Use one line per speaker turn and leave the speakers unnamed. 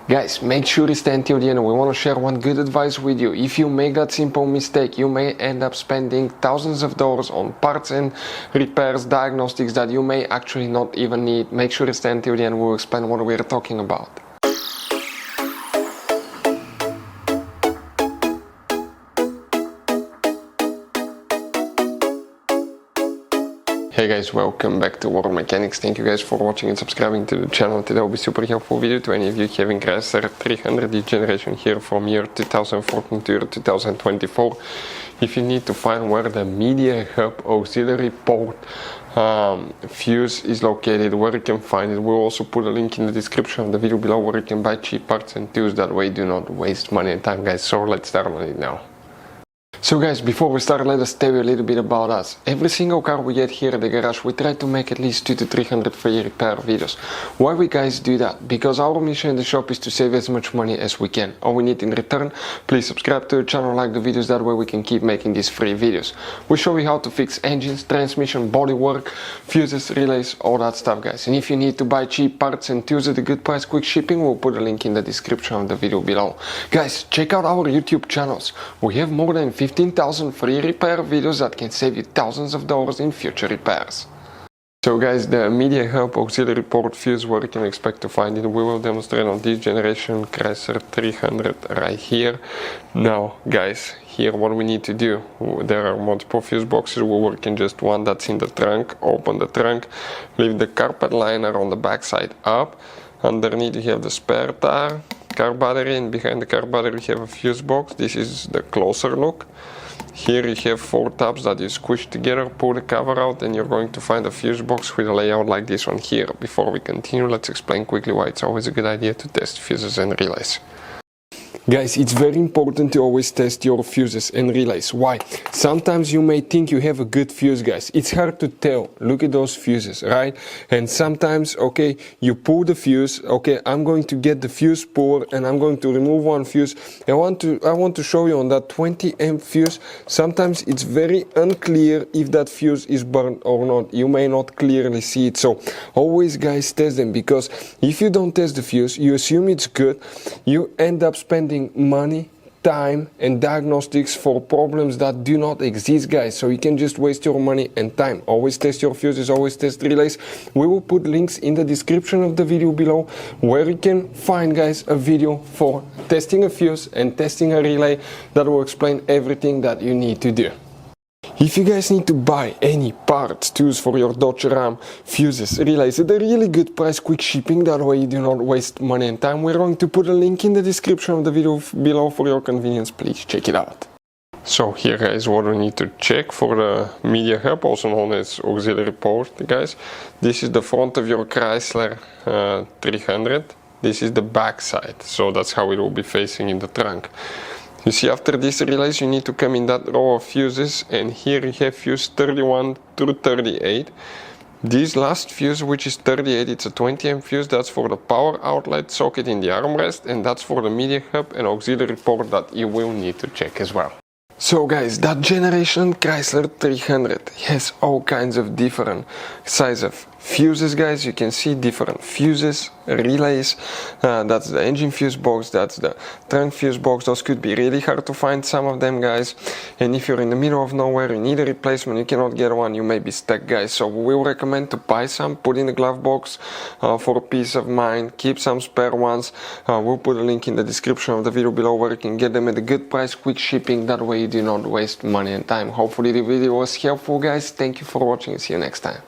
Guys, make sure you stay until the end. We want to share one good advice with you. If you make that simple mistake, you may end up spending thousands of dollars on parts and repairs, diagnostics that you may actually not even need. Make sure you stay until the end. We'll explain what we're talking about. Hey guys, welcome back to World Mechanics. Thank you guys for watching and subscribing to the channel. Today will be super helpful video to any of you having Chrysler 300 generation here from year 2014 to year 2024. If you need to find where the media hub auxiliary port fuse is located, where you can find it, we'll also put a link in the description of the video below where you can buy cheap parts and tools. That way do not waste money and time, guys. So let's start on it now. So guys, before we start, let us tell you a little bit about us. Every single car we get here at the garage, we try to make at least 200 to 300 free repair videos. Why we guys do that? Because our mission in the shop is to save as much money as we can. All we need in return, please subscribe to the channel, like the videos, that way we can keep making these free videos. We show you how to fix engines, transmission, bodywork, fuses, relays, all that stuff, guys. And if you need to buy cheap parts and tools at a good price, quick shipping, we'll put a link in the description of the video below. Guys, check out our YouTube channels. We have more than 15,000 free repair videos that can save you thousands of dollars in future repairs. So guys, the media hub auxiliary port fuse, where you can expect to find it, we will demonstrate on this generation Chrysler 300 right here. Now guys, here what we need to do, there are multiple fuse boxes, we work in just one that's in the trunk. Open the trunk, leave the carpet liner on the back side up, underneath you have the spare tire, car battery, and behind the car battery you have a fuse box. This is the closer look. Here you have 4 tabs that you squish together, pull the cover out, and you're going to find a fuse box with a layout like this one here. Before we continue, let's explain quickly why it's always a good idea to test fuses and relays. Guys, it's very important to always test your fuses and relays. Why? Sometimes you may think you have a good fuse, guys. It's hard to tell. Look at those fuses, right? And sometimes, okay, you pull the fuse. Okay, I'm going to get the fuse puller and I'm going to remove one fuse. I want to show you on that 20 amp fuse. Sometimes it's very unclear if that fuse is burned or not. You may not clearly see it. So always, guys, test them, because if you don't test the fuse, you assume it's good. You end up spending money, time, and diagnostics for problems that do not exist, guys. So you can just waste your money and time. Always test your fuses, always test relays. We will put links in the description of the video below where you can find, guys, a video for testing a fuse and testing a relay that will explain everything that you need to do. If you guys need to buy any parts, tools for your Dodge Ram, fuses, relays at a really good price, quick shipping, that way you do not waste money and time, we're going to put a link in the description of the video below for your convenience. Please check it out. So here, guys, what we need to check for the media hub, also known as auxiliary port, guys. This is the front of your Chrysler 300. This is the back side, so that's how it will be facing in the trunk. You see, after these relays, you need to come in that row of fuses, and here you have fuse 31 through 38. This last fuse, which is 38, it's a 20 amp fuse. That's for the power outlet socket in the armrest, and that's for the media hub and auxiliary port that you will need to check as well. So guys, that generation Chrysler 300 has all kinds of different size of fuses, guys. You can see different fuses, relays, that's the engine fuse box, that's the trunk fuse box. Those could be really hard to find, some of them, guys. And if you're in the middle of nowhere, you need a replacement, you cannot get one, you may be stuck, guys. So we will recommend to buy some, put in the glove box for peace of mind, keep some spare ones. We'll put a link in the description of the video below where you can get them at a good price, quick shipping, that way you do not waste money and time. Hopefully the video was helpful, guys. Thank you for watching and see you next time.